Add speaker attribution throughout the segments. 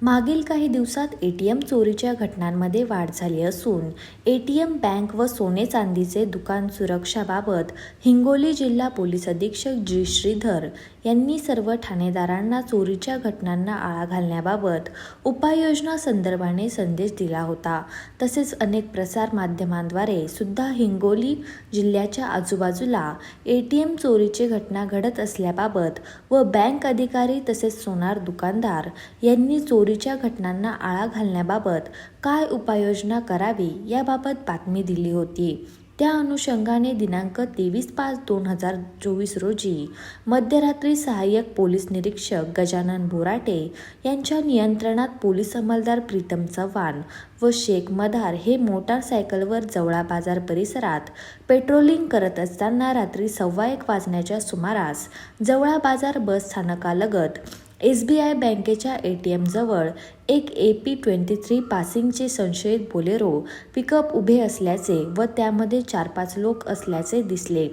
Speaker 1: मागील काही दिवसात एटीएम चोरीच्या घटनांमध्ये वाढ झाली असून एटीएम, बँक व सोने चांदीचे दुकान सुरक्षाबाबत हिंगोली जिल्हा पोलीस अधीक्षक जी. श्रीधर यांनी सर्व ठाणेदारांना चोरीच्या घटनांना आळा घालण्याबाबत उपाययोजना संदर्भाने संदेश दिला होता। तसेच अनेक प्रसार माध्यमांद्वारे सुद्धा हिंगोली जिल्ह्याच्या आजूबाजूला एटीएम चोरीची घटना घडत असल्याबाबत व बँक अधिकारी तसेच सोनार दुकानदार यांनी चोरीच्या घटनांना आळा घालण्याबाबत काय उपाययोजना करावी याबाबत बातमी दिली होती। त्या अनुषंगाने दिनांक 23/5/2024 रोजी मध्यरात्री सहाय्यक पोलीस निरीक्षक गजानन बोराटे यांच्या नियंत्रणात पोलीस अंमलदार प्रीतम चव्हाण व शेख मदार हे मोटारसायकलवर जवळा बाजार परिसरात पेट्रोलिंग करत असताना रात्री 1:15 वाजण्याच्या सुमारास जवळा बाजार बस स्थानकालगत SBI बँकेच्या ATM जवळ एक AP23 पासिंगचे संशयित बोलेरो पिकअप उभे असल्याचे व त्यामध्ये 4-5 लोक असल्याचे दिसले।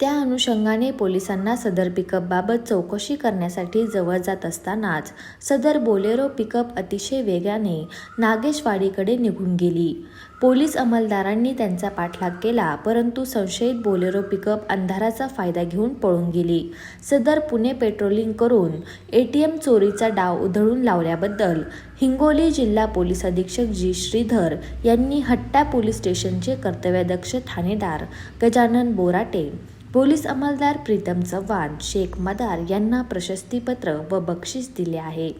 Speaker 1: त्या अनुषंगाने पोलिसांना सदर पिकअपबाबत चौकशी करण्यासाठी जवळ जात असतानाच सदर बोलेरो पिकअप अतिशय वेगाने नागेशवाडीकडे निघून गेली। पोलीस अंमलदारांनी त्यांचा पाठलाग केला, परंतु संशयित बोलेरो पिकअप अंधाराचा फायदा घेऊन पळून गेली। सदर पुणे पेट्रोलिंग करून ATM चोरीचा डाव उधळून लावल्याबद्दल हिंगोली जिल्हा पोलीस अधीक्षक जी. श्रीधर यांनी हट्टा पोलीस स्टेशनचे कर्तव्यदक्ष ठाणेदार गजानन बोराटे, पोलीस अंमलदार प्रीतम चव्हाण, शेख मदार यांना प्रशस्तीपत्र व बक्षीस दिले आहे।